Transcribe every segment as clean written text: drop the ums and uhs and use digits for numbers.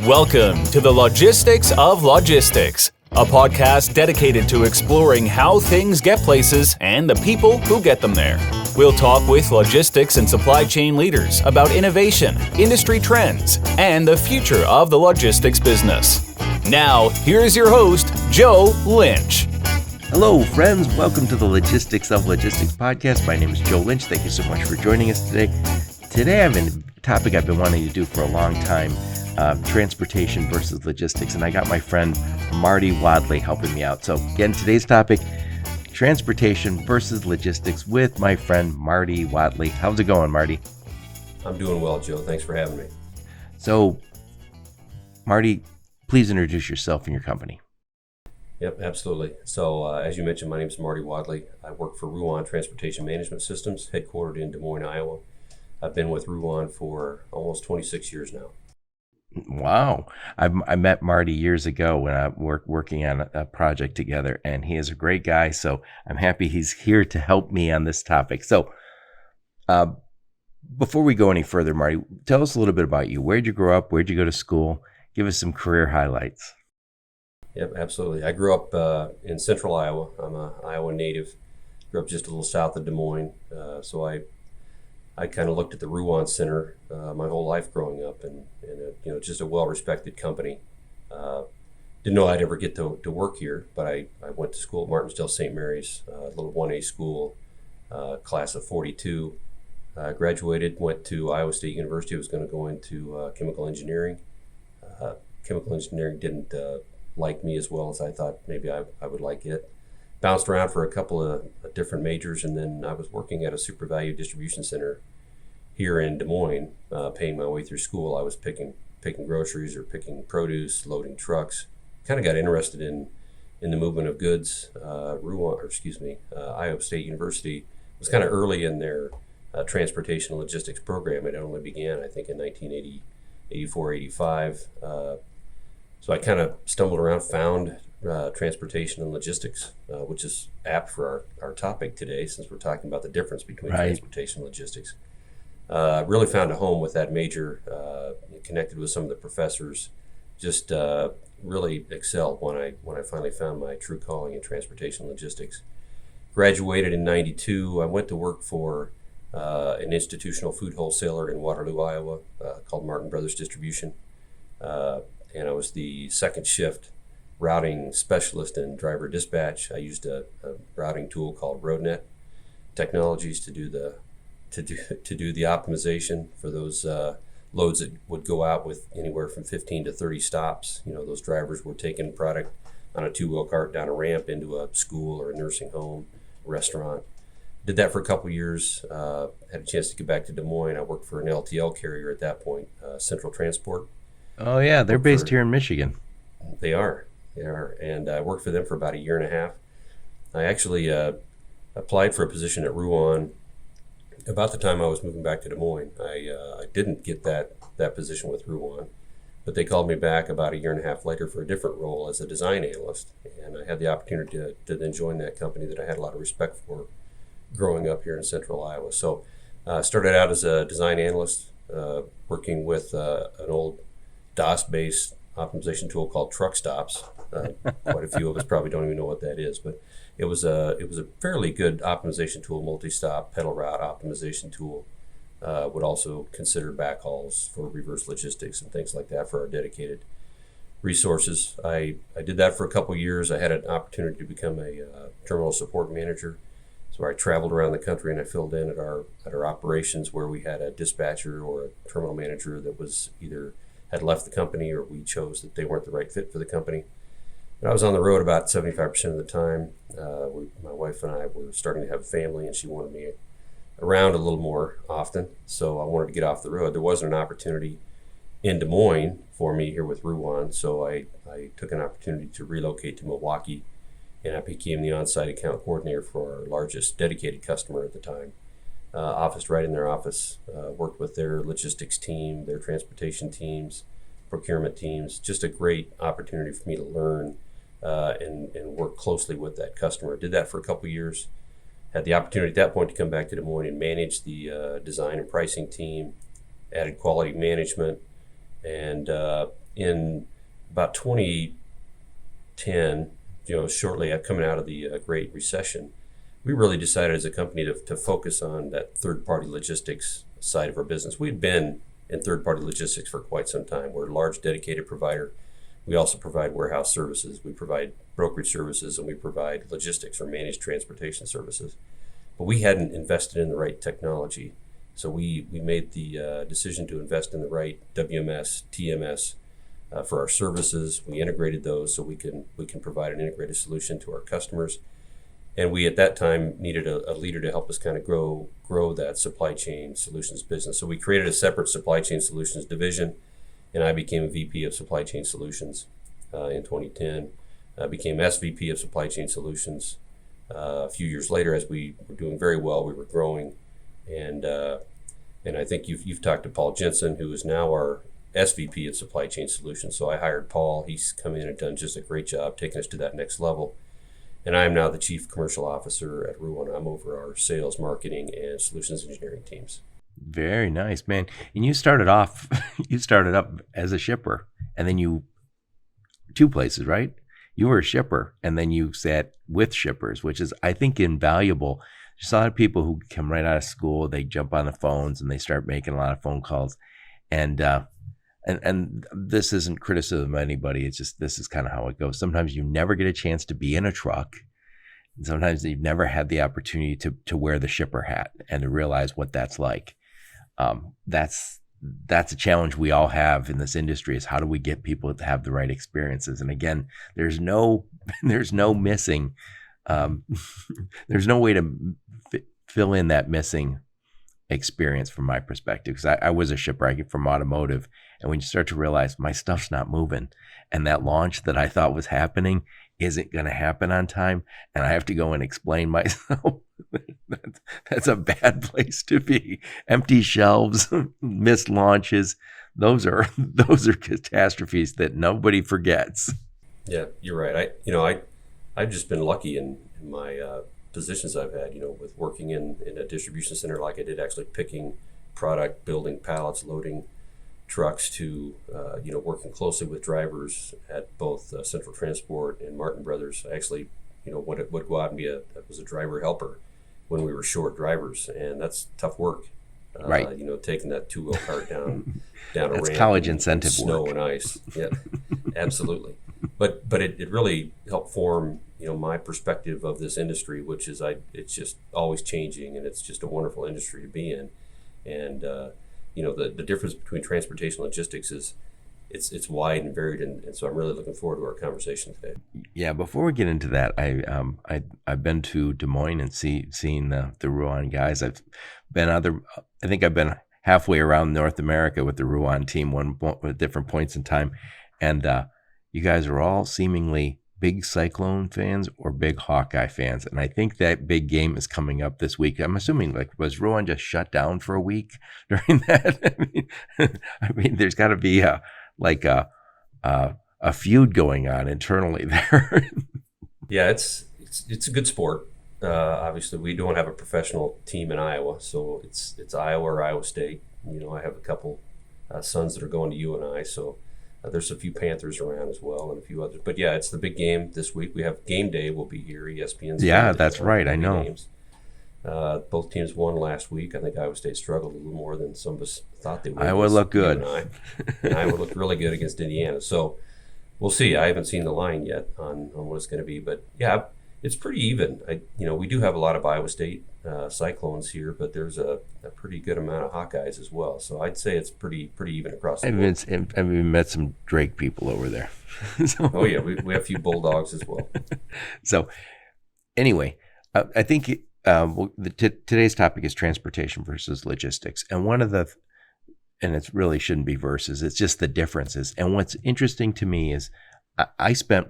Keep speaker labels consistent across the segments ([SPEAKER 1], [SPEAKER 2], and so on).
[SPEAKER 1] Welcome to the Logistics of Logistics, a podcast dedicated to exploring how things get places and the people who get them there. We'll talk with logistics and supply chain leaders about innovation, industry trends, and the future of the logistics business. Now, here's your host, Joe Lynch.
[SPEAKER 2] Hello, friends. Welcome to the Logistics of Logistics podcast. My name is Joe Lynch. Thank you so much for joining us today. Today, I have a topic I've been wanting to do for a long time. Transportation versus logistics, and I got my friend Marty Wadle helping me out. So again, today's topic, transportation versus logistics with my friend Marty Wadle. How's it going, Marty?
[SPEAKER 3] I'm doing well, Joe. Thanks for having me.
[SPEAKER 2] So, Marty, please introduce yourself and your company.
[SPEAKER 3] Yep, absolutely. So as you mentioned, my name is Marty Wadle. I work for Ruan Transportation Management Systems, headquartered in Des Moines, Iowa. I've been with Ruan for almost 26 years now.
[SPEAKER 2] Wow. I met Marty years ago when I working on a project together, and he is a great guy. So I'm happy he's here to help me on this topic. So before we go any further, Marty, tell us a little bit about you. Where'd you grow up? Where'd you go to school? Give us some career highlights.
[SPEAKER 3] Yep, absolutely. I grew up in central Iowa. I'm an Iowa native. Grew up just a little south of Des Moines. So I kind of looked at the Ruan Center my whole life growing up, and just a well-respected company. Didn't know I'd ever get to work here, but I went to school at Martinsdale St. Mary's, a little 1A school, class of 42. Graduated, went to Iowa State University. I was going to go into chemical engineering. Chemical engineering didn't like me as well as I thought maybe I would like it. Bounced around for a couple of different majors, and then I was working at a super value distribution center here in Des Moines, paying my way through school. I was picking groceries or picking produce, loading trucks. Kind of got interested in the movement of goods. Iowa State University was kind of early in their transportation and logistics program. It only began, I think, in 1984, 85. So I kind of stumbled around, found transportation and logistics, which is apt for our topic today, since we're talking about the difference between transportation and logistics. Really found a home with that major, connected with some of the professors, just really excelled when I finally found my true calling in transportation and logistics. Graduated in 92. I went to work for an institutional food wholesaler in Waterloo, Iowa, called Martin Brothers Distribution. And I was the second shift routing specialist in driver dispatch. I used a routing tool called RoadNet Technologies to do the optimization for those loads that would go out with anywhere from 15 to 30 stops. Those drivers were taking product on a two-wheel cart down a ramp into a school or a nursing home, restaurant. Did that for a couple years. Had a chance to get back to Des Moines. I worked for an LTL carrier at that point, Central Transport.
[SPEAKER 2] Oh yeah, they're based here in Michigan.
[SPEAKER 3] They are, and I worked for them for about a year and a half. I actually applied for a position at Ruan about the time I was moving back to Des Moines. I didn't get that position with Ruan, but they called me back about a year and a half later for a different role as a design analyst, and I had the opportunity to then join that company that I had a lot of respect for growing up here in central Iowa. So I started out as a design analyst, working with an old DOS-based optimization tool called Truck Stops. Quite a few of us probably don't even know what that is, but it was a fairly good optimization tool, multi-stop pedal route optimization tool. Would also consider backhauls for reverse logistics and things like that for our dedicated resources. I did that for a couple years. I had an opportunity to become a terminal support manager. So I traveled around the country and I filled in at our operations where we had a dispatcher or a terminal manager that was either had left the company or we chose that they weren't the right fit for the company. And I was on the road about 75% of the time. My wife and I were starting to have a family, and she wanted me around a little more often. So I wanted to get off the road. There wasn't an opportunity in Des Moines for me here with Ruan, so I took an opportunity to relocate to Milwaukee, and I became the on-site account coordinator for our largest dedicated customer at the time. Office right in their office, worked with their logistics team, their transportation teams, procurement teams. Just a great opportunity for me to learn and work closely with that customer. Did that for a couple years. Had the opportunity at that point to come back to Des Moines and manage the design and pricing team, added quality management, and in about 2010, shortly after coming out of the Great Recession, we really decided as a company to focus on that third-party logistics side of our business. We'd been in third-party logistics for quite some time. We're a large dedicated provider. We also provide warehouse services. We provide brokerage services, and we provide logistics or managed transportation services. But we hadn't invested in the right technology. So we made the decision to invest in the right WMS, TMS for our services. We integrated those so we can provide an integrated solution to our customers. And we at that time needed a leader to help us kind of grow that supply chain solutions business. So we created a separate supply chain solutions division, and I became a VP of supply chain solutions in 2010. I became SVP of supply chain solutions a few years later as we were doing very well. We were growing, and I think you've talked to Paul Jensen, who is now our SVP of supply chain solutions. So I hired Paul. He's come in and done just a great job taking us to that next level. And I am now the Chief Commercial Officer at Ruan. I'm over our sales, marketing, and solutions engineering teams.
[SPEAKER 2] Very nice, man. And you started up as a shipper, and then two places, right? You were a shipper, and then you sat with shippers, which is, I think, invaluable. There's a lot of people who come right out of school, they jump on the phones, and they start making a lot of phone calls. And this isn't criticism of anybody. It's just, this is kind of how it goes. Sometimes you never get a chance to be in a truck. And sometimes you've never had the opportunity to wear the shipper hat and to realize what that's like. That's a challenge we all have in this industry, is how do we get people to have the right experiences? And again, there's no missing, there's no way to fill in that missing experience from my perspective, because I was a shipper. I get from automotive, and when you start to realize my stuff's not moving, and that launch that I thought was happening isn't going to happen on time, and I have to go and explain myself, that's a bad place to be. Empty shelves, missed launches, those are catastrophes that nobody forgets.
[SPEAKER 3] Yeah, you're right. I've just been lucky in my positions I've had, with working in a distribution center like I did, actually picking product, building pallets, loading trucks, to working closely with drivers at both Central Transport and Martin Brothers. I actually would go out and was a driver helper when we were short drivers, and that's tough work.
[SPEAKER 2] Right.
[SPEAKER 3] Taking that 2-wheel cart down a ramp.
[SPEAKER 2] That's college incentive
[SPEAKER 3] snow
[SPEAKER 2] work.
[SPEAKER 3] And ice. Yeah, absolutely. But it really helped form my perspective of this industry, which is it's just always changing, and it's just a wonderful industry to be in. And the difference between transportation and logistics is it's wide and varied, and so I'm really looking forward to our conversation today.
[SPEAKER 2] Yeah, before we get into that, I've been to Des Moines and seen the Ruan guys. I think I've been halfway around North America with the Ruan team, at different points in time, and you guys are all seemingly big Cyclone fans or big Hawkeye fans, and I think that big game is coming up this week. I'm assuming, was Ruan just shut down for a week during that? I mean, there's got to be a feud going on internally there.
[SPEAKER 3] Yeah, it's a good sport. Obviously, we don't have a professional team in Iowa, so it's Iowa or Iowa State. I have a couple sons that are going to UNI, so there's a few Panthers around as well, and a few others. But yeah, it's the big game this week. We have game day. Will be here. ESPN's.
[SPEAKER 2] Yeah, that's right. I know.
[SPEAKER 3] Games. Both teams won last week. I think Iowa State struggled a little more than some of us thought they would.
[SPEAKER 2] Iowa looked good.
[SPEAKER 3] And Iowa looked really good against Indiana. So we'll see. I haven't seen the line yet on what it's going to be, but yeah, it's pretty even. We do have a lot of Iowa State Cyclones here, but there's a pretty good amount of Hawkeyes as well. So I'd say it's pretty even across the board.
[SPEAKER 2] I've even met some Drake people over there.
[SPEAKER 3] Oh yeah, we have a few Bulldogs as well.
[SPEAKER 2] So anyway, I think today's topic is transportation versus logistics, and and it really shouldn't be versus. It's just the differences. And what's interesting to me is I spent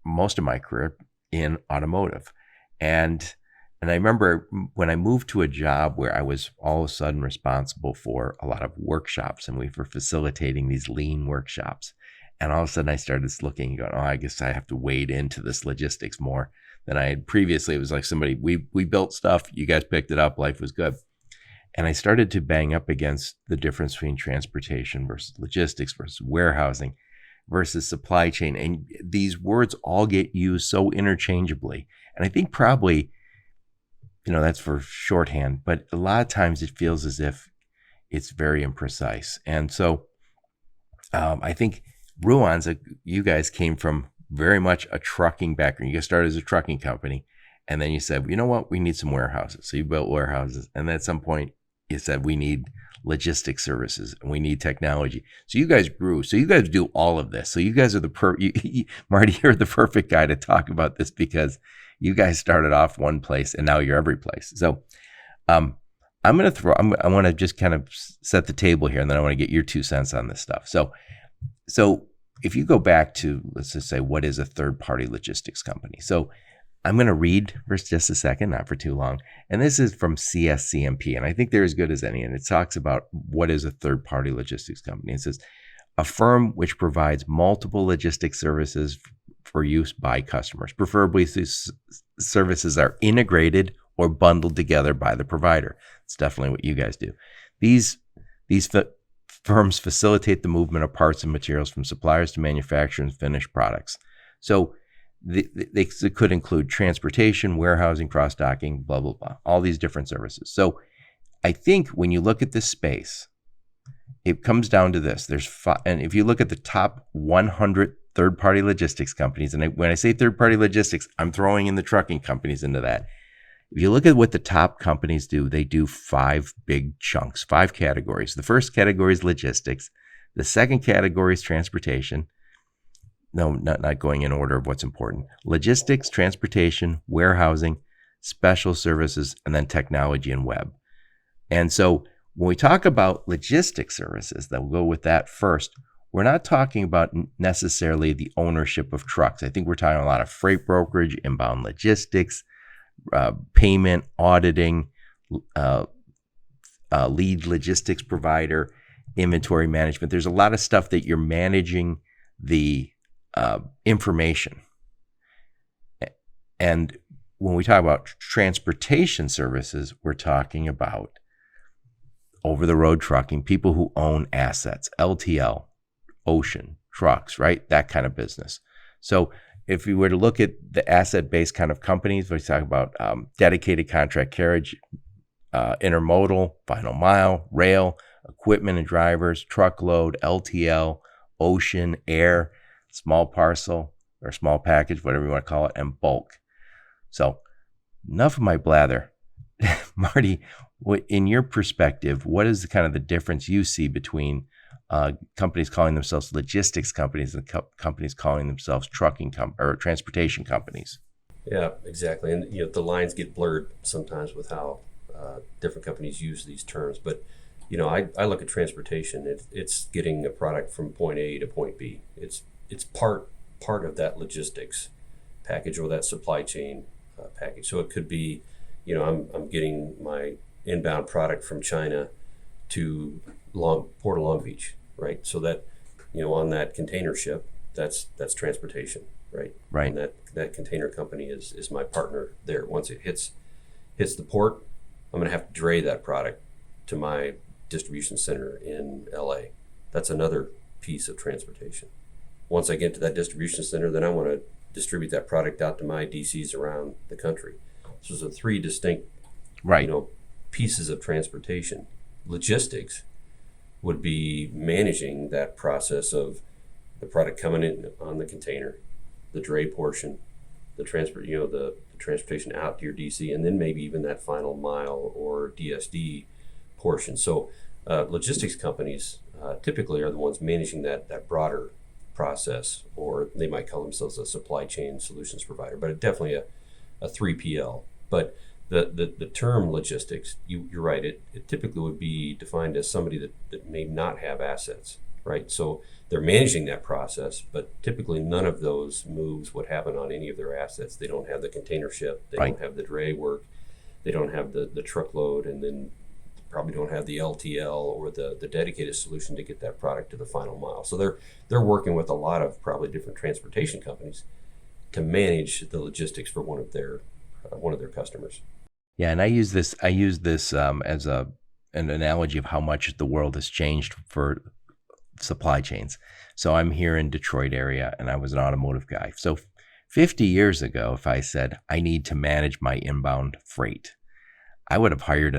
[SPEAKER 2] most of my career in automotive, and I remember when I moved to a job where I was all of a sudden responsible for a lot of workshops, and we were facilitating these lean workshops. And all of a sudden I started looking and going, I guess I have to wade into this logistics more than I had previously. It was like we built stuff, you guys picked it up, life was good. And I started to bang up against the difference between transportation versus logistics versus warehousing. versus supply chain. And these words all get used so interchangeably. And I think probably, that's for shorthand, but a lot of times it feels as if it's very imprecise. And so I think Ruan's, you guys came from very much a trucking background. You guys started as a trucking company, and then you said, you know what, we need some warehouses. So you built warehouses. And then at some point you said, we need logistics services and we need technology. So you guys grew. So you guys do all of this. So you guys are Marty, you're the perfect guy to talk about this, because you guys started off one place and now you're every place. So I want to just kind of set the table here, and then I want to get your 2 cents on this stuff. So if you go back to, let's just say, what is a third-party logistics company? So I'm going to read for just a second, not for too long. And this is from CSCMP, and I think they're as good as any. And it talks about what is a third-party logistics company. It says, a firm which provides multiple logistics services for use by customers. Preferably, these services are integrated or bundled together by the provider. It's definitely what you guys do. These firms facilitate the movement of parts and materials from suppliers to manufacturers and finished products. So they could include transportation, warehousing, cross-docking, blah, blah, blah, all these different services. So I think when you look at this space, it comes down to this. And if you look at the top 100 third-party logistics companies, and when I say third-party logistics, I'm throwing in the trucking companies into that. If you look at what the top companies do, they do 5 big chunks, 5 categories. The first category is logistics. The second category is transportation. No, not going in order of what's important. Logistics, transportation, warehousing, special services, and then technology and web. And so when we talk about logistics services, that we'll go with that first, we're not talking about necessarily the ownership of trucks. I think we're talking a lot of freight brokerage, inbound logistics, payment, auditing, lead logistics provider, inventory management. There's a lot of stuff that you're managing the information. And when we talk about transportation services, we're talking about over-the-road trucking, people who own assets, LTL, ocean, trucks, right? That kind of business. So if we were to look at the asset-based kind of companies, we talk about dedicated contract carriage, intermodal, final mile, rail, equipment and drivers, truckload, LTL, ocean, air, small parcel or small package, whatever you want to call it, and bulk. So enough of my blather. Marty, in your perspective, what is the difference you see between companies calling themselves logistics companies and companies calling themselves trucking or transportation companies?
[SPEAKER 3] Yeah, exactly. And the lines get blurred sometimes with how different companies use these terms. But I look at transportation. It's getting a product from point A to point B. It's part of that logistics package or that supply chain package. So it could be, I'm getting my inbound product from China to Port of Long Beach, right? So that, on that container ship, that's transportation, right?
[SPEAKER 2] Right.
[SPEAKER 3] And that container company is my partner there. Once it hits the port, I'm going to have to dray that product to my distribution center in LA. That's another piece of transportation. Once I get to that distribution center, then I want to distribute that product out to my DCs around the country. So there's 3 distinct, pieces of transportation. Logistics would be managing that process of the product coming in on the container, the dray portion, the transportation out to your DC, and then maybe even that final mile or DSD portion. So logistics companies typically are the ones managing that broader process, or they might call themselves a supply chain solutions provider, but it's definitely a 3PL. But the term logistics, you're right, it typically would be defined as somebody that may not have assets, right? So they're managing that process, but typically none of those moves would happen on any of their assets. They don't have the container ship, they don't have the dray work, they don't have the truckload, and then probably don't have the LTL or the dedicated solution to get that product to the final mile. So they're working with a lot of probably different transportation companies to manage the logistics for one of their customers.
[SPEAKER 2] Yeah, and I use this as an analogy of how much the world has changed for supply chains. So I'm here in Detroit area, and I was an automotive guy. So 50 years ago, if I said I need to manage my inbound freight, I would have hired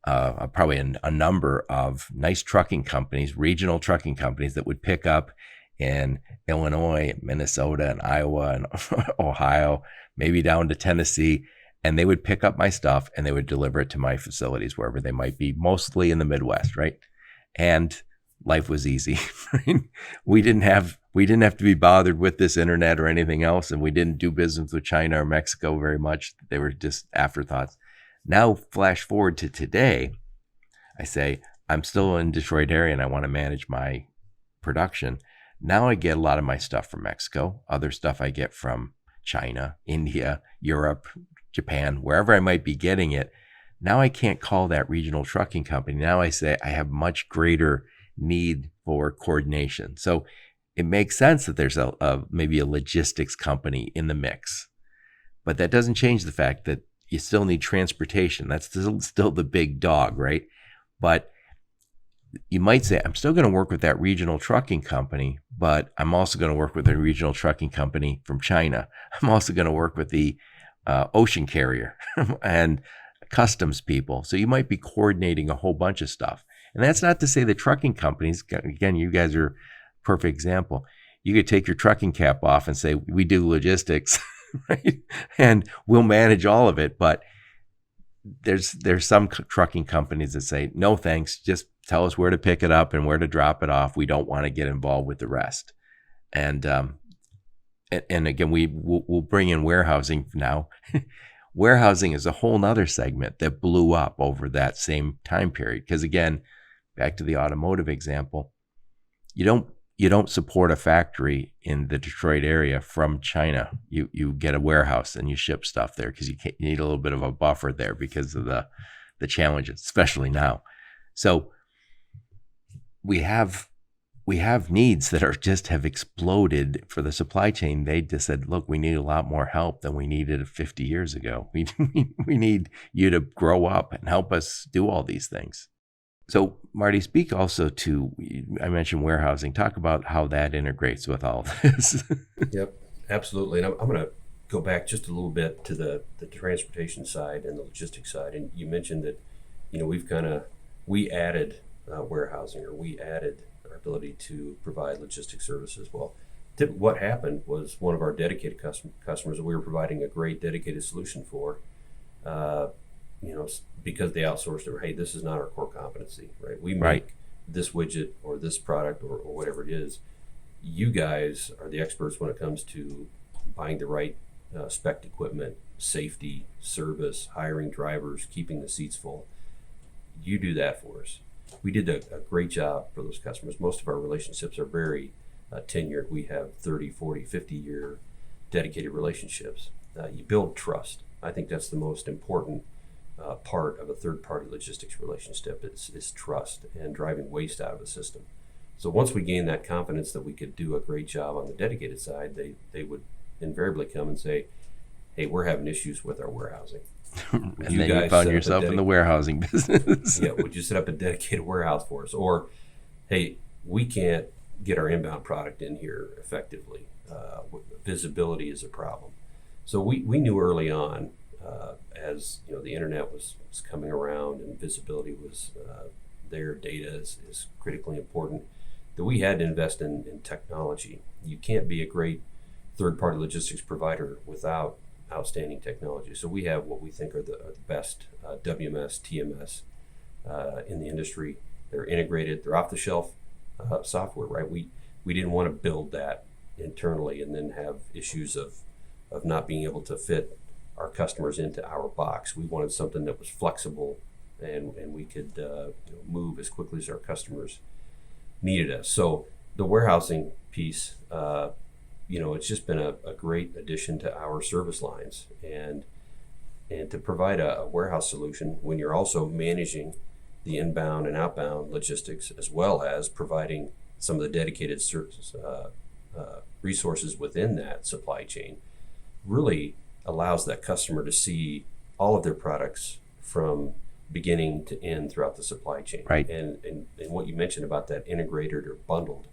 [SPEAKER 2] probably a number of nice trucking companies, regional trucking companies that would pick up in Illinois, Minnesota, and Iowa, and Ohio, maybe down to Tennessee, and they would pick up my stuff and they would deliver it to my facilities wherever they might be, mostly in the Midwest, right? And life was easy. We didn't have to be bothered with this internet or anything else, and we didn't do business with China or Mexico very much. They were just afterthoughts. Now, flash forward to today, I say, I'm still in Detroit area and I want to manage my production. Now I get a lot of my stuff from Mexico, other stuff I get from China, India, Europe, Japan, wherever I might be getting it. Now I can't call that regional trucking company. Now I say I have much greater need for coordination. So it makes sense that there's maybe a logistics company in the mix, but that doesn't change the fact that you still need transportation. That's still the big dog, right? But you might say, I'm still going to work with that regional trucking company, but I'm also going to work with a regional trucking company from China. I'm also going to work with the ocean carrier and customs people. So you might be coordinating a whole bunch of stuff. And that's not to say the trucking companies, again, you guys are a perfect example. You could take your trucking cap off and say, we do logistics, right? And we'll manage all of it. But there's some trucking companies that say, no, thanks. Just tell us where to pick it up and where to drop it off. We don't want to get involved with the rest. And again, we'll bring in warehousing now. Warehousing is a whole nother segment that blew up over that same time period. Because again, back to the automotive example, you don't support a factory in the Detroit area from China. You get a warehouse and you ship stuff there because you need a little bit of a buffer there because of the challenges, especially now. So we have needs that have exploded for the supply chain. They just said, look, we need a lot more help than we needed 50 years ago. We need you to grow up and help us do all these things. So Marty, speak also to, I mentioned warehousing. Talk about how that integrates with all this.
[SPEAKER 3] Yep, absolutely. And I'm going to go back just a little bit to the transportation side and the logistics side. And you mentioned that, we added warehousing, or we added our ability to provide logistics services. Well, what happened was one of our dedicated customers that we were providing a great dedicated solution for, because they outsourced it, hey, this is not our core competency, right? We make this widget or this product or whatever it is. You guys are the experts when it comes to buying the right spec equipment, safety, service, hiring drivers, keeping the seats full. You do that for us. We did a great job for those customers. Most of our relationships are very tenured. We have 30, 40, 50-year dedicated relationships. You build trust. I think that's the most important part of a third-party logistics relationship is trust and driving waste out of the system. So once we gained that confidence that we could do a great job on the dedicated side, they would invariably come and say, hey, we're having issues with our warehousing.
[SPEAKER 2] And then you found yourself in the warehousing business.
[SPEAKER 3] Yeah, would you set up a dedicated warehouse for us? Or, hey, we can't get our inbound product in here effectively. Visibility is a problem. So we knew early on, as the internet was coming around and visibility was there, data is critically important, that we had to invest in technology. You can't be a great third-party logistics provider without outstanding technology. So we have what we think are the best WMS, TMS in the industry. They're integrated, they're off-the-shelf software, right? We didn't want to build that internally and then have issues of not being able to fit our customers into our box. We wanted something that was flexible and we could move as quickly as our customers needed us. So the warehousing piece, it's just been a great addition to our service lines, and to provide a warehouse solution when you're also managing the inbound and outbound logistics, as well as providing some of the dedicated resources within that supply chain, really allows that customer to see all of their products from beginning to end throughout the supply chain.
[SPEAKER 2] Right.
[SPEAKER 3] And what you mentioned about that integrated or bundled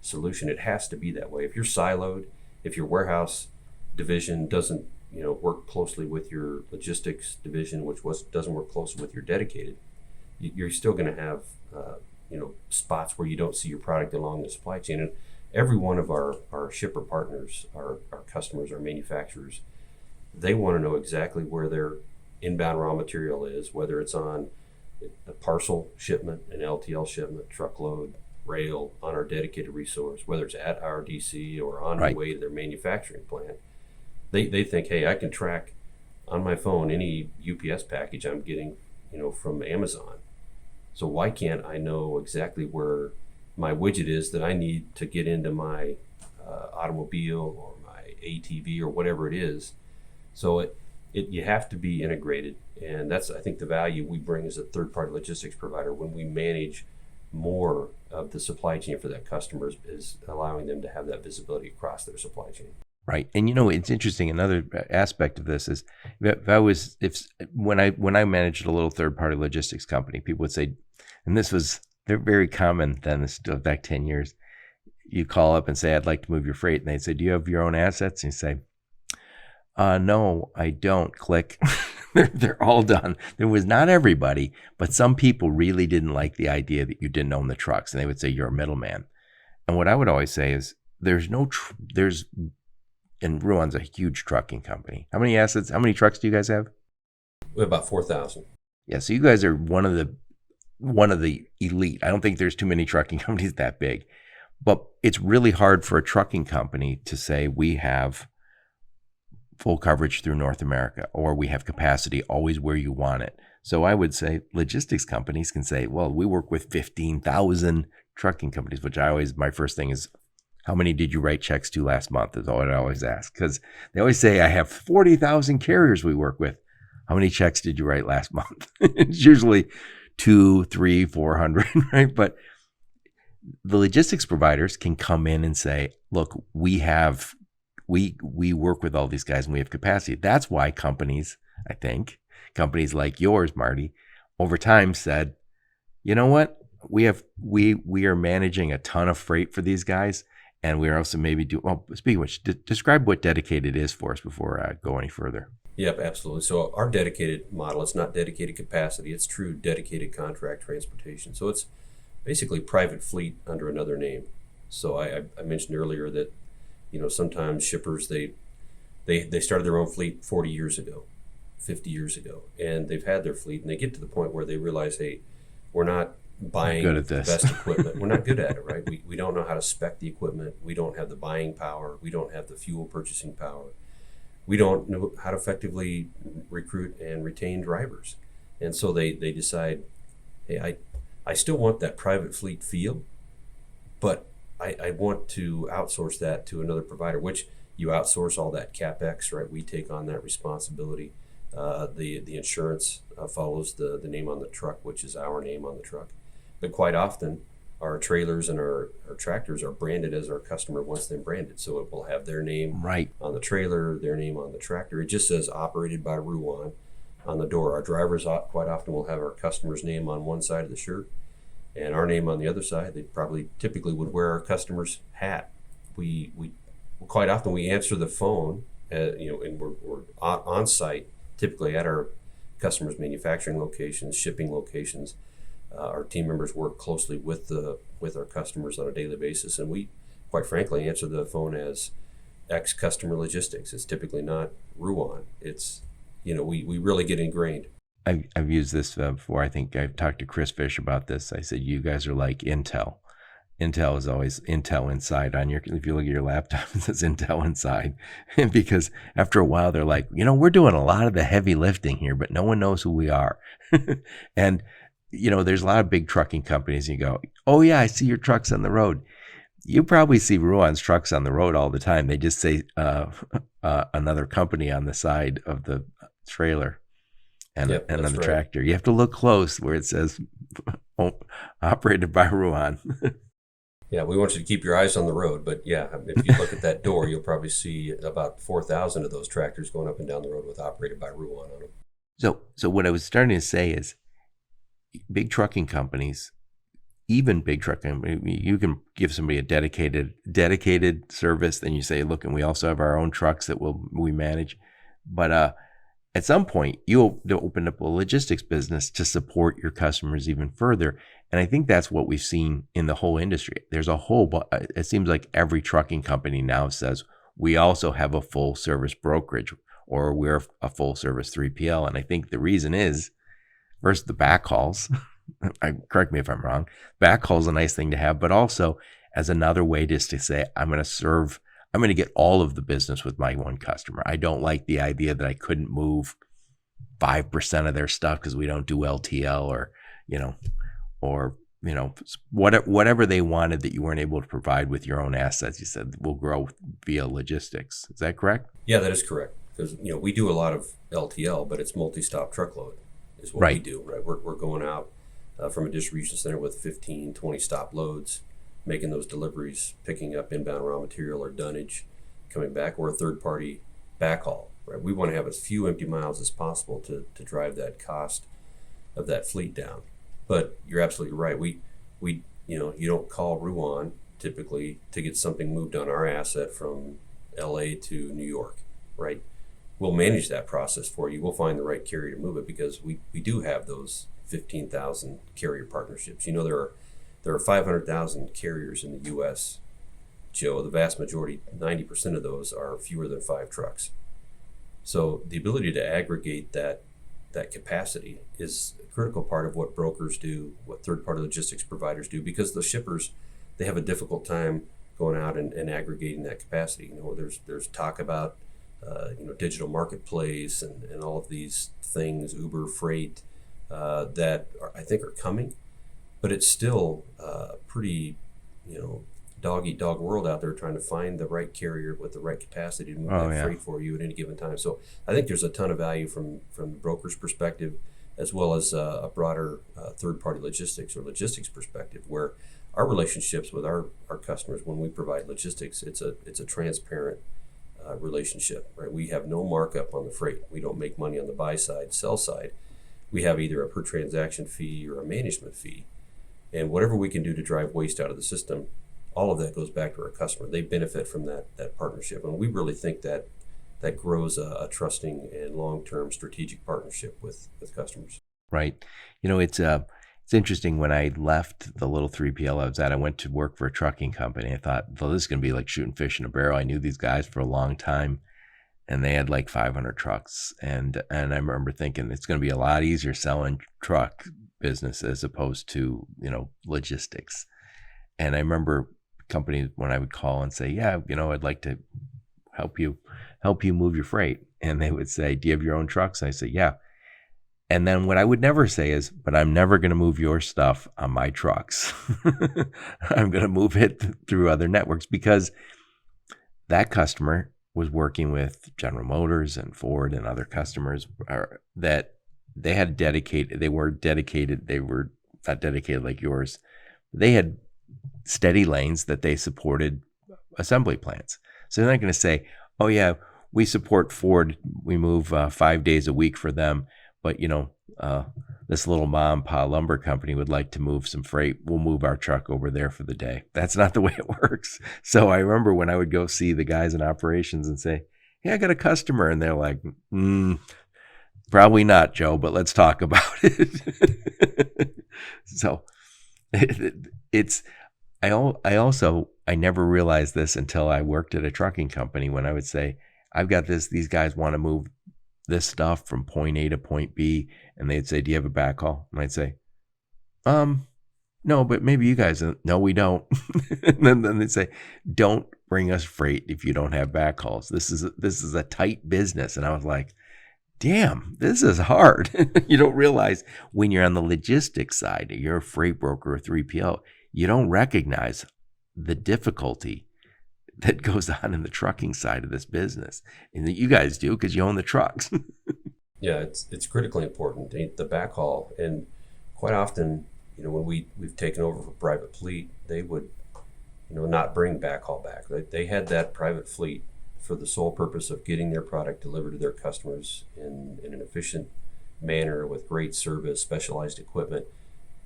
[SPEAKER 3] solution, it has to be that way. If you're siloed, if your warehouse division doesn't work closely with your logistics division, which doesn't work closely with your dedicated, you're still going to have spots where you don't see your product along the supply chain. And every one of our shipper partners, our customers, our manufacturers, they want to know exactly where their inbound raw material is, whether it's on a parcel shipment, an LTL shipment, truckload, rail, on our dedicated resource, whether it's at our DC or on the way to their manufacturing plant. They think, hey, I can track on my phone any UPS package I'm getting, from Amazon. So why can't I know exactly where my widget is that I need to get into my automobile or my ATV or whatever it is? So you have to be integrated, and that's, I think, the value we bring as a third-party logistics provider when we manage more of the supply chain for that customer, is allowing them to have that visibility across their supply chain.
[SPEAKER 2] Right. And it's interesting. Another aspect of this is when I managed a little third-party logistics company, people would say, and they're very common then, this goes back 10 years, you call up and say, I'd like to move your freight. And they'd say, do you have your own assets? And you say, no, I don't. Click. They're all done. There was not everybody, but some people really didn't like the idea that you didn't own the trucks. And they would say, you're a middleman. And what I would always say is, and Ruan's a huge trucking company. How many assets, how many trucks do you guys have?
[SPEAKER 3] We have about 4,000.
[SPEAKER 2] Yeah, so you guys are one of the elite. I don't think there's too many trucking companies that big. But it's really hard for a trucking company to say we have full coverage through North America, or we have capacity always where you want it. So I would say logistics companies can say, well, we work with 15,000 trucking companies, which my first thing is, how many did you write checks to last month, is what I always ask. Because they always say, I have 40,000 carriers we work with. How many checks did you write last month? It's usually 200, 300, 400, right? But the logistics providers can come in and say, look, we work with all these guys and we have capacity. That's why companies like yours, Marty, over time said, you know what? We are managing a ton of freight for these guys. And we're also speaking of which, describe what dedicated is for us before I go any further.
[SPEAKER 3] Yep, absolutely. So our dedicated model, it's not dedicated capacity, it's true dedicated contract transportation. So it's basically private fleet under another name. So I mentioned earlier that, sometimes shippers, they started their own fleet 40 years ago, 50 years ago, and they've had their fleet, and they get to the point where they realize, hey, we're not buying the best equipment. We're not good at it, right? We don't know how to spec the equipment. We don't have the buying power. We don't have the fuel purchasing power. We don't know how to effectively recruit and retain drivers. And so they decide, hey, I still want that private fleet feel, but I want to outsource that to another provider, which you outsource all that CapEx, right? We take on that responsibility. The insurance follows the name on the truck, which is our name on the truck. But quite often, our trailers and our tractors are branded as our customer wants them branded. So it will have their name on the trailer, their name on the tractor. It just says operated by Ruan on the door. Our drivers quite often will have our customer's name on one side of the shirt and our name on the other side. They typically would wear our customer's hat. We quite often we answer the phone, and we're on site, typically at our customers' manufacturing locations, shipping locations. Our team members work closely with our customers on a daily basis, and we, quite frankly, answer the phone as X Customer Logistics. It's typically not Ruan. It's, we really get ingrained.
[SPEAKER 2] I've used this before. I think I've talked to Chris Fish about this. I said, you guys are like Intel. Intel is always Intel inside on if you look at your laptop, it says Intel inside. Because after a while, they're like, we're doing a lot of the heavy lifting here, but no one knows who we are. And there's a lot of big trucking companies. And you go, oh yeah, I see your trucks on the road. You probably see Ruan's trucks on the road all the time. They just say another company on the side of the trailer and on the tractor. You have to look close where it says operated by Ruan.
[SPEAKER 3] Yeah, we want you to keep your eyes on the road. But yeah, if you look at that door, you'll probably see about 4,000 of those tractors going up and down the road with operated by Ruan on them.
[SPEAKER 2] So what I was starting to say is, big trucking companies, even big trucking, you can give somebody a dedicated service. Then you say, look, and we also have our own trucks that we manage. But at some point, you'll open up a logistics business to support your customers even further. And I think that's what we've seen in the whole industry. There's it seems like every trucking company now says, we also have a full service brokerage, or we're a full service 3PL. And I think the reason is, first, the backhauls. Correct me if I'm wrong. Backhaul is a nice thing to have, but also as another way just to say, I'm going to get all of the business with my one customer. I don't like the idea that I couldn't move 5% of their stuff because we don't do LTL or whatever they wanted that you weren't able to provide with your own assets. You said we'll grow via logistics. Is that correct?
[SPEAKER 3] Yeah, that is correct. Because we do a lot of LTL, but it's multi-stop truckload is what we do. Right, we're going out from a distribution center with 15, 20 stop loads, making those deliveries, picking up inbound raw material or dunnage, coming back, or a third-party backhaul. Right, we want to have as few empty miles as possible to drive that cost of that fleet down. But you're absolutely right. We you don't call Ruan typically to get something moved on our asset from LA to New York, right? We'll manage that process for you. We'll find the right carrier to move it, because we do have those 15,000 carrier partnerships. There are 500,000 carriers in the U.S., Joe. The vast majority, 90% of those, are fewer than 5 trucks. So the ability to aggregate that capacity is a critical part of what brokers do, what third-party logistics providers do, because the shippers, they have a difficult time going out and aggregating that capacity. There's talk about digital marketplace and all of these things, Uber Freight, that I think are coming, but it's still pretty, dog-eat-dog world out there trying to find the right carrier with the right capacity to move freight for you at any given time. So I think there's a ton of value from the broker's perspective, as well as a broader third-party logistics or logistics perspective, where our relationships with our customers, when we provide logistics, it's a transparent relationship, right? We have no markup on the freight. We don't make money on the buy side, sell side. We have either a per transaction fee or a management fee. And whatever we can do to drive waste out of the system, all of that goes back to our customer. They benefit from that partnership. And we really think that grows a trusting and long-term strategic partnership with customers.
[SPEAKER 2] Right. It's interesting. When I left the little 3PL I was at, I went to work for a trucking company. I thought, well, this is going to be like shooting fish in a barrel. I knew these guys for a long time, and they had like 500 trucks. And I remember thinking it's going to be a lot easier selling truck business as opposed to, logistics. And I remember companies, when I would call and say, yeah, I'd like to help you move your freight. And they would say, do you have your own trucks? And I say, yeah. And then what I would never say is, but I'm never going to move your stuff on my trucks. I'm going to move it through other networks, because that customer was working with General Motors and Ford and other customers that they had dedicated. They were not dedicated like yours. They had steady lanes that they supported assembly plants. So they're not going to say, oh yeah, we support Ford. We move 5 days a week for them. But, this little mom and pop lumber company would like to move some freight. We'll move our truck over there for the day. That's not the way it works. So I remember when I would go see the guys in operations and say, hey, I got a customer. And they're like, probably not, Joe, but let's talk about it. So I never realized this until I worked at a trucking company, when I would say, I've got these guys want to move this stuff from point A to point B, and they'd say, do you have a backhaul? And I'd say, no, but maybe you guys, no, we don't. And then they'd say, don't bring us freight if you don't have backhauls. This is a tight business. And I was like, damn, this is hard. You don't realize when you're on the logistics side, you're a freight broker or 3PL, you don't recognize the difficulty that goes on in the trucking side of this business, and that you guys do because you own the trucks.
[SPEAKER 3] Yeah, it's critically important, the backhaul. And quite often, when we've taken over for private fleet, they would, not bring backhaul back. They had that private fleet for the sole purpose of getting their product delivered to their customers in an efficient manner with great service, specialized equipment.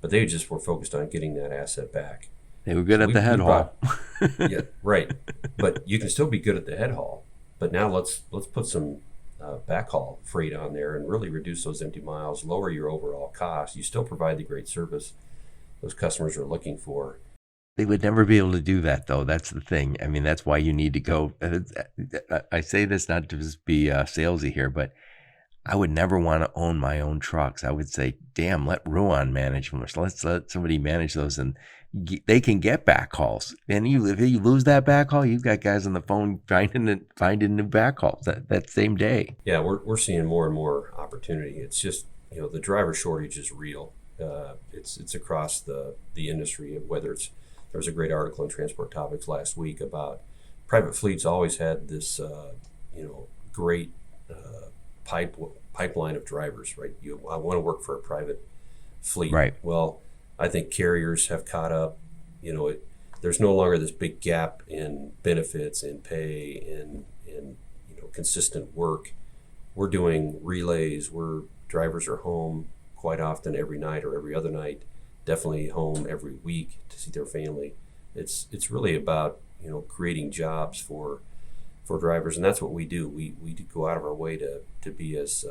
[SPEAKER 3] but they just were focused on getting that asset back.
[SPEAKER 2] They were good at the head haul.
[SPEAKER 3] Yeah, right. But you can still be good at the head haul. But now let's put some backhaul freight on there and really reduce those empty miles, lower your overall cost. You still provide the great service those customers are looking for.
[SPEAKER 2] They would never be able to do that, though. That's the thing. I mean, that's why you need to go. I say this not to just be salesy here, but I would never want to own my own trucks. I would say, damn, let Ruan manage them. Let's let somebody manage those, and they can get backhauls. And if you lose that backhaul, you've got guys on the phone finding new backhauls that same day.
[SPEAKER 3] Yeah, we're seeing more and more opportunity. It's just, the driver shortage is real. It's across the industry, whether it's, there was a great article in Transport Topics last week about private fleets always had this, great pipeline of drivers, right? I want to work for a private fleet.
[SPEAKER 2] Right.
[SPEAKER 3] Well, I think carriers have caught up. There's no longer this big gap in benefits and pay and consistent work. We're doing relays where drivers are home quite often every night or every other night, definitely home every week to see their family. It's really about creating jobs for drivers, and that's what we do. We go out of our way to be as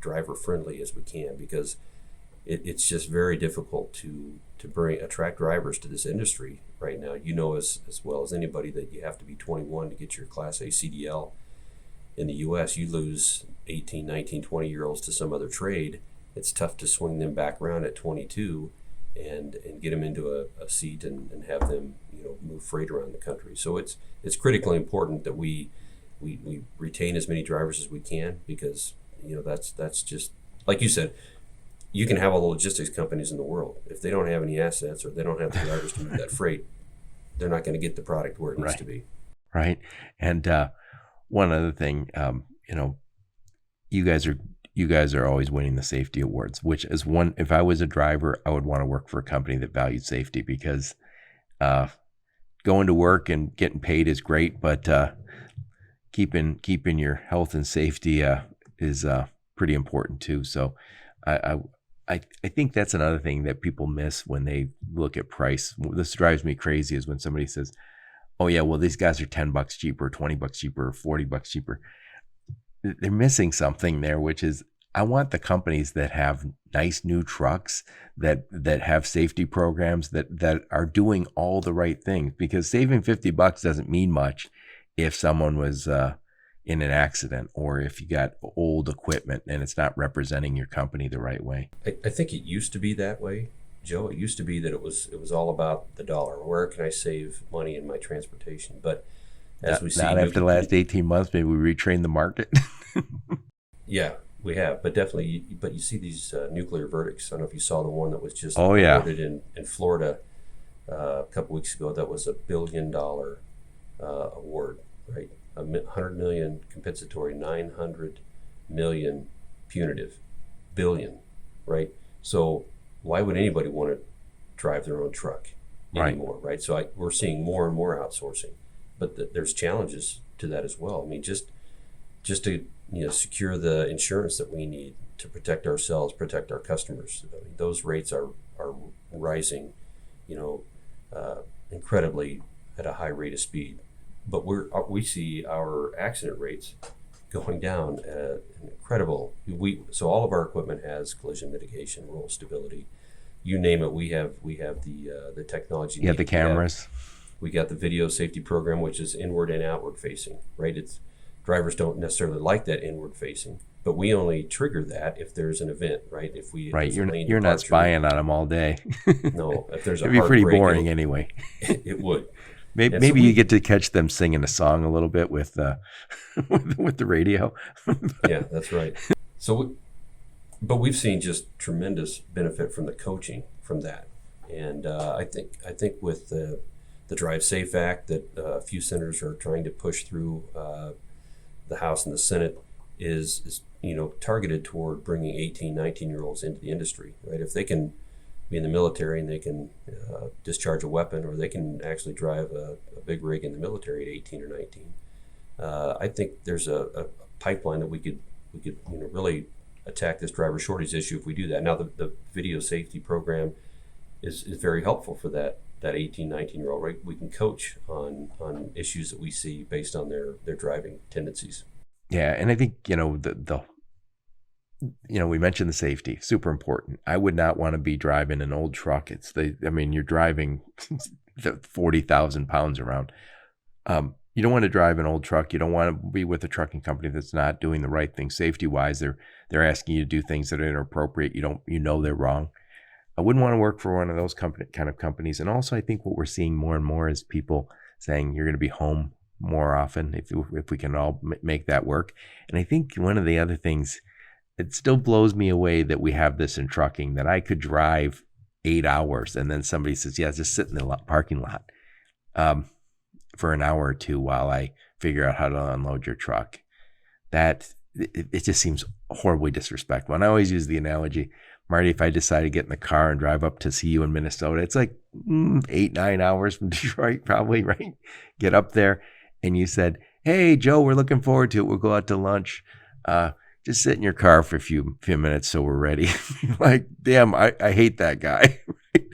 [SPEAKER 3] driver friendly as we can, because it's just very difficult to attract drivers to this industry right now. As well as anybody that you have to be 21 to get your Class A CDL. In the U.S., you lose 18, 19, 20-year-olds to some other trade. It's tough to swing them back around at 22 and get them into a seat and have them move freight around the country. So it's critically important that we retain as many drivers as we can, because that's just like you said. You can have all the logistics companies in the world. If they don't have any assets or they don't have the drivers to move that freight, they're not going to get the product where it needs to be.
[SPEAKER 2] Right. And one other thing, you guys are always winning the safety awards, which is one. If I was a driver, I would want to work for a company that valued safety, because going to work and getting paid is great, but keeping your health and safety is pretty important too. So I think that's another thing that people miss when they look at price. This drives me crazy is when somebody says, oh yeah, well, these guys are $10 cheaper, $20 cheaper, $40 cheaper. They're missing something there, which is I want the companies that have nice new trucks, that have safety programs, that are doing all the right things, because saving $50 doesn't mean much if someone was in an accident, or if you got old equipment and it's not representing your company the right way.
[SPEAKER 3] I think it used to be that way, Joe. It used to be that it was all about the dollar. Where can I save money in my transportation? But as we see,
[SPEAKER 2] not after the last 18 months, maybe we retrained the market.
[SPEAKER 3] Yeah, we have, but definitely. But you see these nuclear verdicts. I don't know if you saw the one that was just
[SPEAKER 2] awarded
[SPEAKER 3] in Florida a couple weeks ago. That was $1 billion award, right? $100 million compensatory, $900 million punitive, billion, right? So why would anybody want to drive their own truck anymore, right? So we're seeing more and more outsourcing, but there's challenges to that as well. I mean, just to secure the insurance that we need to protect ourselves, protect our customers. I mean, those rates are rising, incredibly at a high rate of speed. But we see our accident rates going down at an incredible. So all of our equipment has collision mitigation, roll stability, you name it. We have the technology.
[SPEAKER 2] You have the cameras.
[SPEAKER 3] We got the video safety program, which is inward and outward facing. Right, drivers don't necessarily like that inward facing, but we only trigger that if there's an event. Right,
[SPEAKER 2] you're not spying on them all day.
[SPEAKER 3] No, if there's
[SPEAKER 2] it'd be pretty boring anyway.
[SPEAKER 3] It would.
[SPEAKER 2] Maybe you get to catch them singing a song a little bit with the radio.
[SPEAKER 3] Yeah, that's right. But we've seen just tremendous benefit from the coaching from that, and I think with the Drive Safe Act that a few senators are trying to push through the House and the Senate is targeted toward bringing 18, 19-year-olds into the industry. Right, if they can be in the military and they can discharge a weapon, or they can actually drive a big rig in the military at 18 or 19. I think there's a pipeline that we could really attack this driver shortage issue if we do that. Now the video safety program is very helpful for that 18, 19-year-old, right? We can coach on issues that we see based on their driving tendencies.
[SPEAKER 2] Yeah, and I think, we mentioned the safety, super important. I would not want to be driving an old truck. You're driving 40,000 pounds around. You don't want to drive an old truck. You don't want to be with a trucking company that's not doing the right thing safety-wise. They're asking you to do things that are inappropriate. They're wrong. I wouldn't want to work for one of those kind of companies. And also, I think what we're seeing more and more is people saying you're going to be home more often if we can all make that work. And I think one of the other things, it still blows me away that we have this in trucking, that I could drive 8 hours and then somebody says, yeah, just sit in the parking lot for an hour or two while I figure out how to unload your truck. It just seems horribly disrespectful. And I always use the analogy, Marty, if I decide to get in the car and drive up to see you in Minnesota, it's like 8-9 hours from Detroit, probably, right? Get up there and you said, hey, Joe, we're looking forward to it. We'll go out to lunch. Just sit in your car for a few minutes so we're ready. Like, damn, I hate that guy.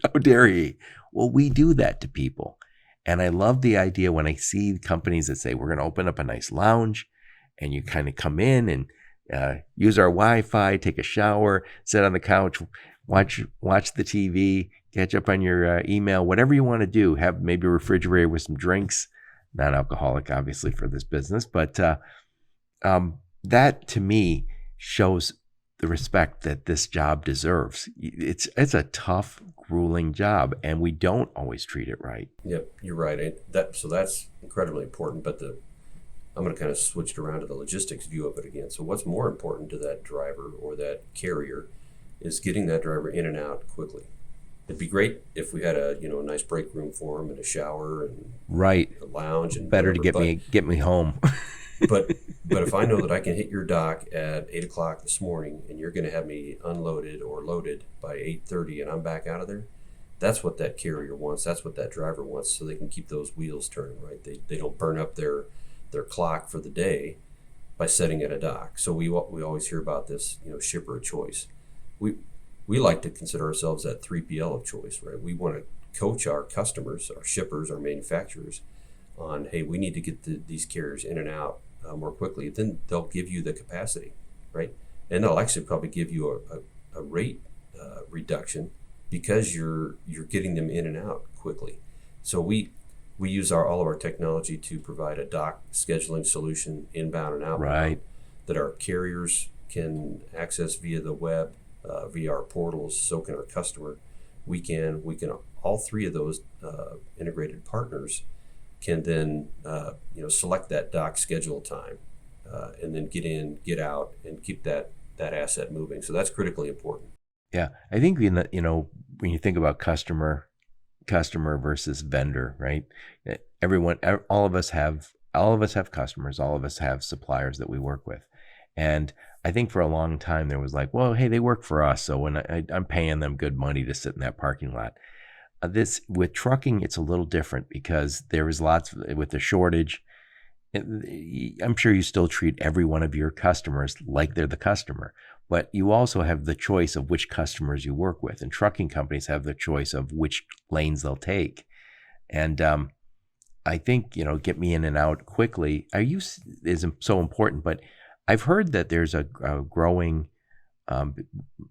[SPEAKER 2] How dare he? Well, we do that to people. And I love the idea when I see companies that say, we're going to open up a nice lounge and you kind of come in and use our Wi-Fi, take a shower, sit on the couch, watch the TV, catch up on your email, whatever you want to do. Have maybe a refrigerator with some drinks, non-alcoholic, obviously, for this business. But that to me shows the respect that this job deserves. It's a tough, grueling job, and we don't always treat it right.
[SPEAKER 3] Yep, you're right. So that's incredibly important. But I'm going to kind of switch it around to the logistics view of it again. So what's more important to that driver or that carrier is getting that driver in and out quickly. It'd be great if we had a nice break room for him and a shower and a lounge and
[SPEAKER 2] better whatever, to get me home.
[SPEAKER 3] But if I know that I can hit your dock at 8 o'clock this morning and you're going to have me unloaded or loaded by 8:30 and I'm back out of there, that's what that carrier wants. That's what that driver wants, so they can keep those wheels turning, right? They don't burn up their clock for the day by setting at a dock. So we always hear about this, shipper of choice. We like to consider ourselves that 3PL of choice, right? We want to coach our customers, our shippers, our manufacturers on, hey, we need to get these carriers in and out more quickly. Then they'll give you the capacity, right? And they'll actually probably give you a rate reduction because you're getting them in and out quickly. So we use all of our technology to provide a dock scheduling solution, inbound and outbound,
[SPEAKER 2] right,
[SPEAKER 3] that our carriers can access via the web, via our portals. So can our customer. We can all three of those integrated partners can then select that dock schedule time and then get in, get out, and keep that asset moving. So that's critically important.
[SPEAKER 2] Yeah, I think when you think about customer versus vendor, right? All of us have customers, all of us have suppliers that we work with, and I think for a long time there was like, well, hey, they work for us, so when I'm paying them good money to sit in that parking lot. This with trucking, it's a little different because there is lots with the shortage. I'm sure you still treat every one of your customers like they're the customer, but you also have the choice of which customers you work with, and trucking companies have the choice of which lanes they'll take. And I think get me in and out quickly is so important. But I've heard that there's a growing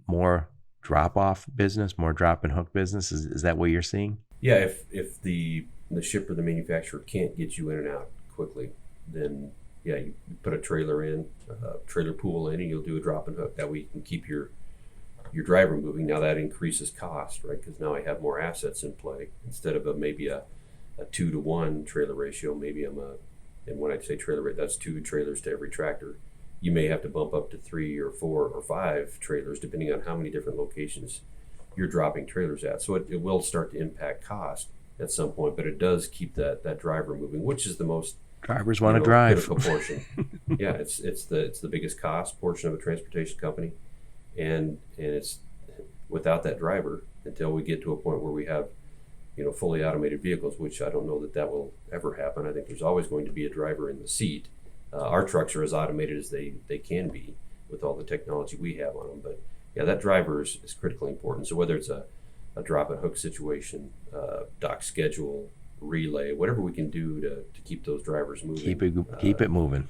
[SPEAKER 2] more drop-off business, more drop and hook business. Is that what you're seeing?
[SPEAKER 3] Yeah, if the shipper, the manufacturer can't get you in and out quickly, then yeah, you put a trailer in, trailer pool in, and you'll do a drop and hook. That way you can keep your driver moving. Now that increases cost, right? Because now I have more assets in play instead of maybe a 2-to-1 trailer ratio. Maybe and when I say trailer rate, that's 2 trailers to every tractor. You may have to bump up to 3 or 4 or 5 trailers, depending on how many different locations you're dropping trailers at. So it will start to impact cost at some point, but it does keep that driver moving, which is the most
[SPEAKER 2] drivers want to drive
[SPEAKER 3] critical portion. Yeah, it's the biggest cost portion of a transportation company, and it's without that driver until we get to a point where we have fully automated vehicles, which I don't know that will ever happen. I think there's always going to be a driver in the seat. Our trucks are as automated as they can be with all the technology we have on them. But yeah, that driver is critically important. So whether it's a a drop and hook situation, dock schedule, relay, whatever we can do to keep those drivers moving.
[SPEAKER 2] Keep it moving.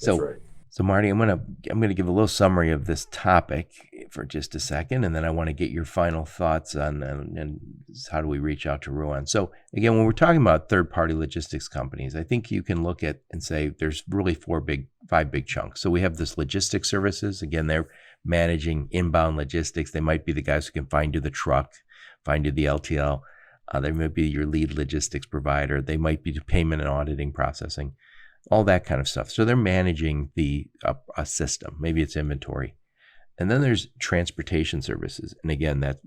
[SPEAKER 3] That's right.
[SPEAKER 2] So Marty, I'm gonna give a little summary of this topic for just a second, and then I want to get your final thoughts on and how do we reach out to Ruan. So again, when we're talking about third-party logistics companies, I think you can look at and say there's really five big chunks. So we have this logistics services. Again, they're managing inbound logistics. They might be the guys who can find you the truck, find you the LTL. They might be your lead logistics provider. They might be the payment and auditing processing, all that kind of stuff. So they're managing a system. Maybe it's inventory. And then there's transportation services. And again, that's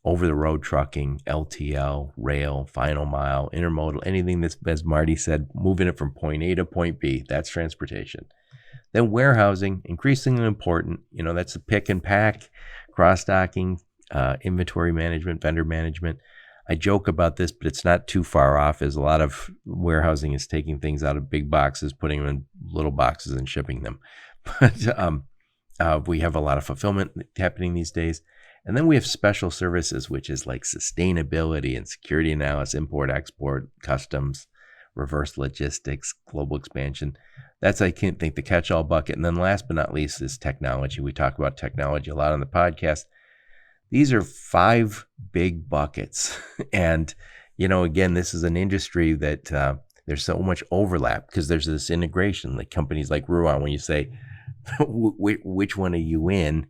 [SPEAKER 2] over-the-road trucking, LTL, rail, final mile, intermodal, anything that's, as Marty said, moving it from point A to point B. That's transportation. Then warehousing, increasingly important. That's the pick and pack, cross-docking, inventory management, vendor management. I joke about this, but it's not too far off, as a lot of warehousing is taking things out of big boxes, putting them in little boxes and shipping them. But we have a lot of fulfillment happening these days. And then we have special services, which is like sustainability and security analysis, import, export, customs, reverse logistics, global expansion. That's, I think, the catch-all bucket. And then last but not least is technology. We talk about technology a lot on the podcast. These are 5 big buckets. And, again, this is an industry that there's so much overlap because there's this integration, like companies like Ruan, when you say, which one are you in?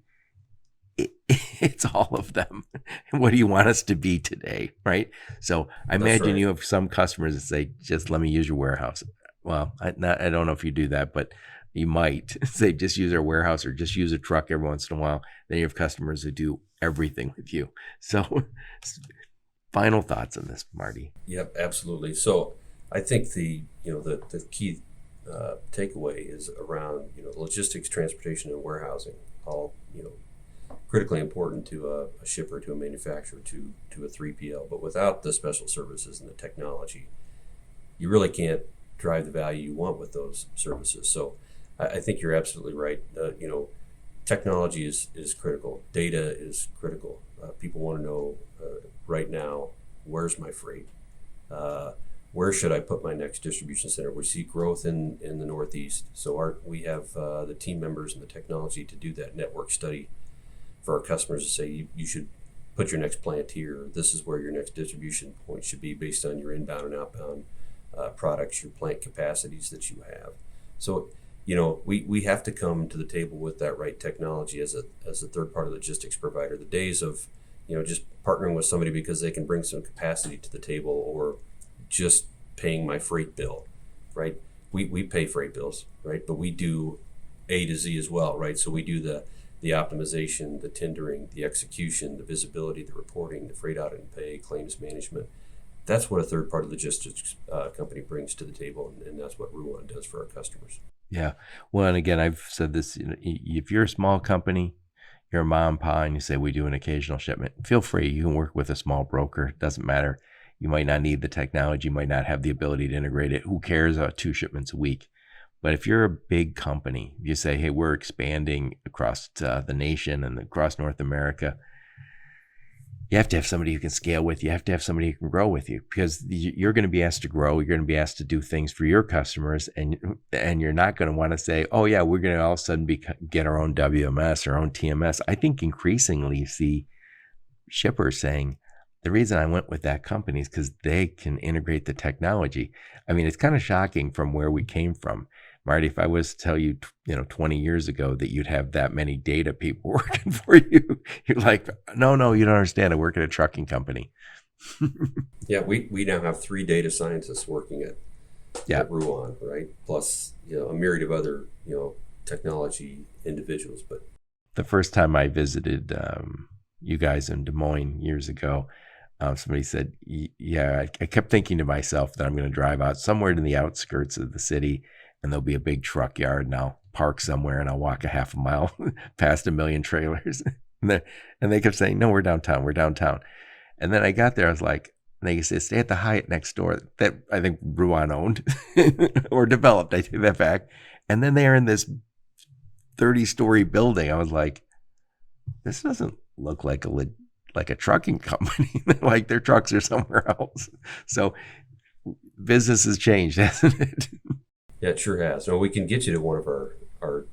[SPEAKER 2] It's all of them. What do you want us to be today, right? So I imagine you have some customers that say, just let me use your warehouse. Well, I don't know if you do that, but you might say, just use our warehouse or just use a truck every once in a while. Then you have customers who do everything with you. So final thoughts on this, Marty.
[SPEAKER 3] Yep, absolutely. So I think the key takeaway is around logistics, transportation, and warehousing, all critically important to a shipper, to a manufacturer, to a 3PL. But without the special services and the technology, you really can't drive the value you want with those services. So I think you're absolutely right. Technology is critical. Data is critical. People want to know right now, where's my freight? Where should I put my next distribution center? We see growth in the Northeast. So we have the team members and the technology to do that network study for our customers to say, you should put your next plant here. This is where your next distribution point should be based on your inbound and outbound products, your plant capacities that you have. So, we have to come to the table with that right technology as a third-party logistics provider. The days of, just partnering with somebody because they can bring some capacity to the table or just paying my freight bill, right? We pay freight bills, right? But we do A to Z as well, right? So we do the optimization, the tendering, the execution, the visibility, the reporting, the freight audit and pay, claims management. That's what a third-party logistics company brings to the table, and that's what Ruan does for our customers.
[SPEAKER 2] Yeah. Well, and again, I've said this, if you're a small company, you're a mom and pop, and you say we do an occasional shipment, feel free. You can work with a small broker. It doesn't matter. You might not need the technology. You might not have the ability to integrate it. Who cares about 2 shipments a week? But if you're a big company, you say, hey, we're expanding across the nation and across North America, you have to have somebody who can scale with you. You have to have somebody who can grow with you, because you're going to be asked to grow. You're going to be asked to do things for your customers, and you're not going to want to say, oh, yeah, we're going to all of a sudden get our own WMS, our own TMS. I think increasingly you see shippers saying, the reason I went with that company is because they can integrate the technology. I mean, it's kind of shocking from where we came from. Marty, if I was to tell you, 20 years ago that you'd have that many data people working for you, you're like, no, you don't understand. I work at a trucking company.
[SPEAKER 3] Yeah, we now have 3 data scientists working at Ruan, right? Plus, a myriad of other, technology individuals. But
[SPEAKER 2] the first time I visited you guys in Des Moines years ago, somebody said, yeah, I kept thinking to myself that I'm going to drive out somewhere to the outskirts of the city, and there'll be a big truck yard, and I'll park somewhere and I'll walk a half a mile past 1 million trailers. And they kept saying, no, we're downtown. And then I got there, I was like, they said, stay at the Hyatt next door that I think Ruan owned or developed. I take that back. And then they are in this 30-story building. I was like, this doesn't look like a like a trucking company, like their trucks are somewhere else. So business has changed, hasn't it?
[SPEAKER 3] Yeah, it sure has. No, we can get you to one of our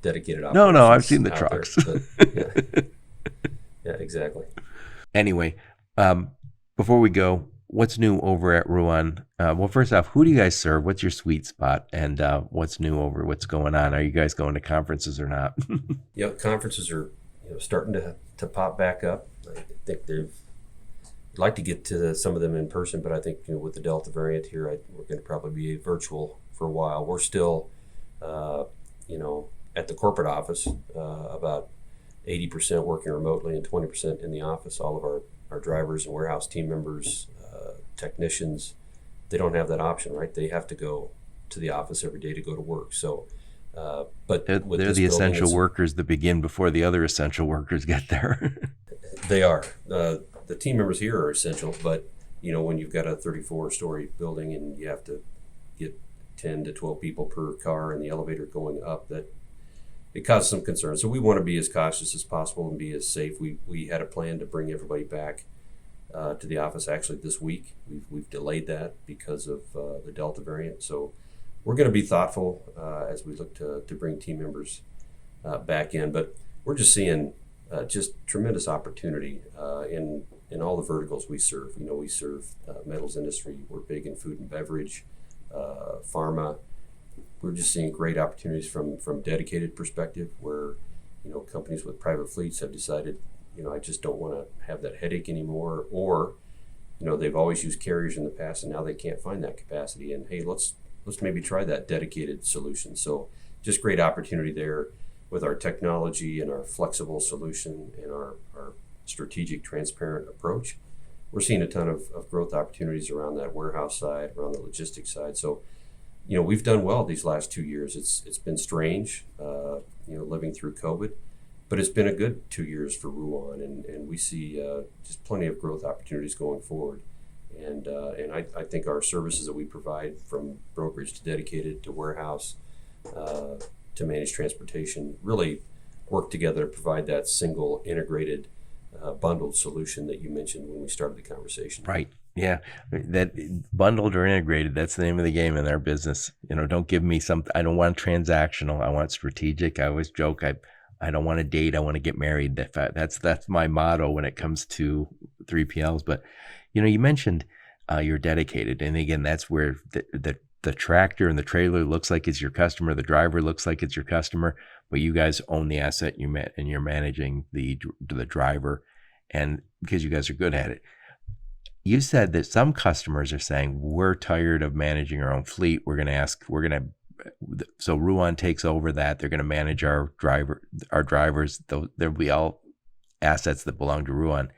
[SPEAKER 3] dedicated operations.
[SPEAKER 2] No, I've seen the trucks.
[SPEAKER 3] There, but yeah, exactly.
[SPEAKER 2] Anyway, before we go, what's new over at Ruan? Well, first off, who do you guys serve? What's your sweet spot? And what's new over? What's going on? Are you guys going to conferences or not?
[SPEAKER 3] Yeah, conferences are starting to pop back up. I think they've like to get to some of them in person, but I think with the Delta variant here, we're going to probably be virtual for a while. We're still, at the corporate office, about 80% working remotely and 20% in the office. All of our drivers and warehouse team members, technicians, they don't have that option, right? They have to go to the office every day to go to work. So, but
[SPEAKER 2] they're the essential workers that begin before the other essential workers get there.
[SPEAKER 3] They are. The team members here are essential, but when you've got a 34-story building and you have to get 10 to 12 people per car and the elevator going up, that it causes some concern. So we want to be as cautious as possible and be as safe. We had a plan to bring everybody back to the office actually this week. We've delayed that because of the Delta variant. So we're going to be thoughtful as we look to bring team members back in. But we're just seeing just tremendous opportunity in all the verticals we serve. We serve metals industry. We're big in food and beverage, pharma. We're just seeing great opportunities from dedicated perspective where, companies with private fleets have decided, I just don't want to have that headache anymore. Or, they've always used carriers in the past and now they can't find that capacity. And hey, let's maybe try that dedicated solution. So just great opportunity there with our technology and our flexible solution and our strategic, transparent approach. We're seeing a ton of growth opportunities around that warehouse side, around the logistics side. So, we've done well these last 2 years. It's been strange, living through COVID, but it's been a good 2 years for Ruan, and we see just plenty of growth opportunities going forward. And I think our services that we provide, from brokerage to dedicated to warehouse to managed transportation, really work together to provide that single integrated bundled solution that you mentioned when we started the conversation.
[SPEAKER 2] Right. Yeah. That bundled or integrated, that's the name of the game in our business. Don't give me something. I don't want transactional. I want strategic. I always joke, I don't want to date. I want to get married. That's my motto when it comes to 3PLs. But, you mentioned you're dedicated. And again, that's where the tractor and the trailer looks like it's your customer. The driver looks like it's your customer, but you guys own the asset and you're managing the driver, and because you guys are good at it. You said that some customers are saying, we're tired of managing our own fleet. So Ruan takes over that. They're going to manage our drivers. There'll be all assets that belong to Ruan.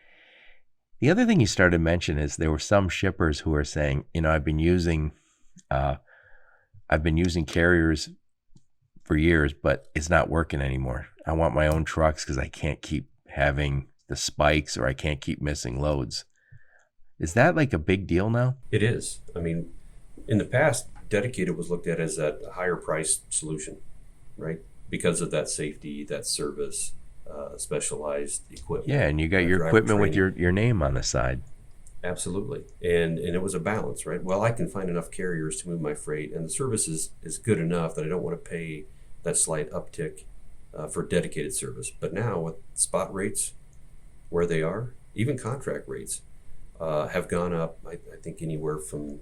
[SPEAKER 2] The other thing you started to mention is there were some shippers who are saying, I've been using carriers for years, but it's not working anymore. I want my own trucks because I can't keep having the spikes, or I can't keep missing loads. Is that like a big deal now?
[SPEAKER 3] It is. I mean, in the past, dedicated was looked at as a higher price solution, right? Because of that safety, that service, specialized equipment.
[SPEAKER 2] Yeah, and you got your equipment training with your name on the side.
[SPEAKER 3] Absolutely. And it was a balance, right? Well, I can find enough carriers to move my freight, and the service is good enough that I don't want to pay that slight uptick for dedicated service. But now with spot rates where they are, even contract rates have gone up, I think anywhere from,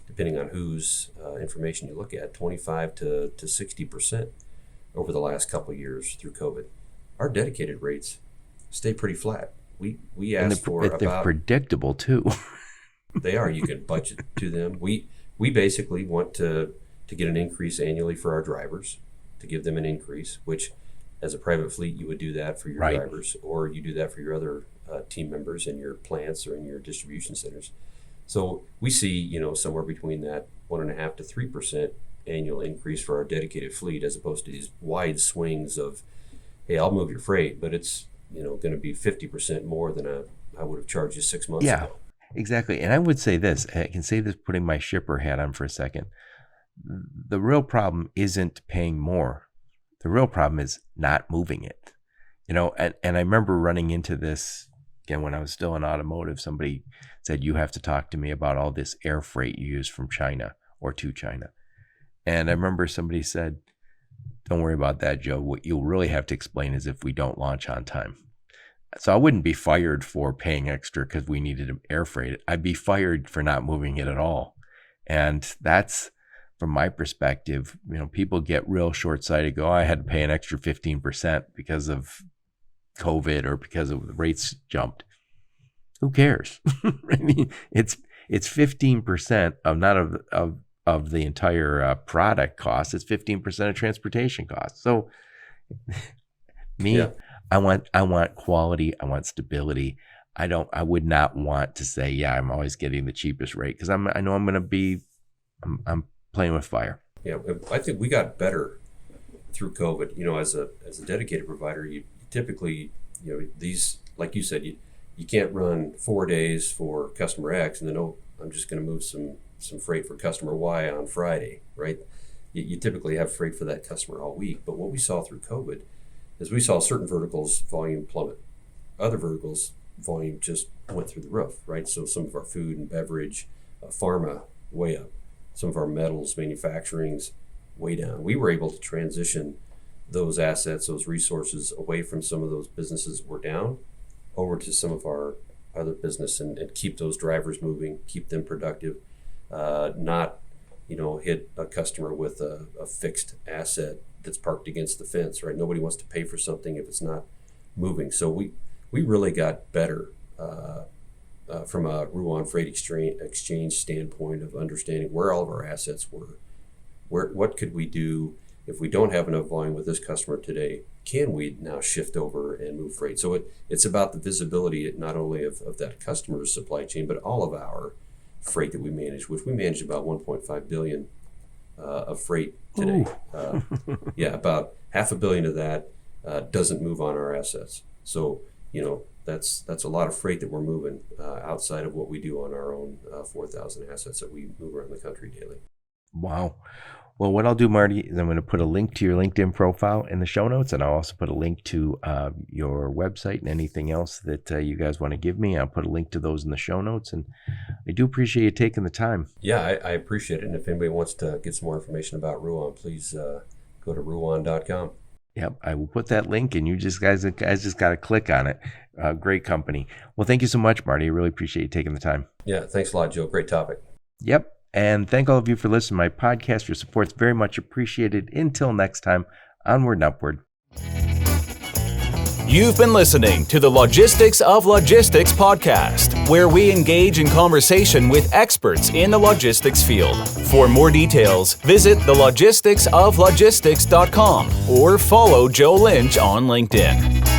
[SPEAKER 3] depending on whose information you look at, 25 to 60% over the last couple of years through COVID. Our dedicated rates stay pretty flat. We ask for about...
[SPEAKER 2] They're predictable too.
[SPEAKER 3] They are. You can budget to them. We basically want to get an increase annually for our drivers, to give them an increase, which as a private fleet, you would do that for your
[SPEAKER 2] right.
[SPEAKER 3] drivers, or you do that for your other team members in your plants or in your distribution centers. So we see, somewhere between that 1.5% to 3% annual increase for our dedicated fleet, as opposed to these wide swings of, hey, I'll move your freight, but it's going to be 50% more than I would have charged you 6 months ago.
[SPEAKER 2] Exactly. And I would say this, I can say this putting my shipper hat on for a second. The real problem isn't paying more. The real problem is not moving it. And I remember running into this again, when I was still in automotive, somebody said, you have to talk to me about all this air freight you use from China or to China. And I remember somebody said, don't worry about that, Joe. What you'll really have to explain is if we don't launch on time. So I wouldn't be fired for paying extra because we needed air freight. I'd be fired for not moving it at all. And that's, from my perspective, people get real short-sighted, go, I had to pay an extra 15% because of COVID or because of the rates jumped. Who cares? I mean, it's 15% of the entire product cost. It's 15% of transportation costs. So I want quality. I want stability. I would not want to say, yeah, I'm always getting the cheapest rate because I know I'm playing with fire.
[SPEAKER 3] Yeah, I think we got better through COVID. As a dedicated provider, you typically, these, like you said, you can't run 4 days for customer X and then, I'm just going to move some freight for customer Y on Friday, right? You typically have freight for that customer all week. But what we saw through COVID is we saw certain verticals volume plummet. Other verticals volume just went through the roof, right? So some of our food and beverage, pharma, way up. Some of our metals, manufacturing's way down. We were able to transition those assets, those resources away from some of those businesses that were down over to some of our other business and keep those drivers moving, keep them productive, not hit a customer with a fixed asset that's parked against the fence, right? Nobody wants to pay for something if it's not moving. So we really got better from a Ruan Freight Exchange standpoint of understanding where all of our assets were. What could we do if we don't have enough volume with this customer today? Can we now shift over and move freight? So it's about the visibility not only of that customer's supply chain, but all of our freight that we manage, which we manage about 1.5 billion of freight today. About $500 million of that doesn't move on our assets. So, that's a lot of freight that we're moving outside of what we do on our own 4,000 assets that we move around the country daily.
[SPEAKER 2] Wow. Well, what I'll do, Marty, is I'm going to put a link to your LinkedIn profile in the show notes, and I'll also put a link to your website and anything else that you guys want to give me. I'll put a link to those in the show notes, and I do appreciate you taking the time.
[SPEAKER 3] Yeah, I appreciate it. And if anybody wants to get some more information about Ruan, please go to ruan.com.
[SPEAKER 2] Yep, I will put that link, and you guys just got to click on it. Great company. Well, thank you so much, Marty. I really appreciate you taking the time.
[SPEAKER 3] Yeah, thanks a lot, Joe. Great topic.
[SPEAKER 2] Yep. And thank all of you for listening to my podcast. Your support's very much appreciated. Until next time, onward and upward.
[SPEAKER 1] You've been listening to the Logistics of Logistics podcast, where we engage in conversation with experts in the logistics field. For more details, visit thelogisticsoflogistics.com or follow Joe Lynch on LinkedIn.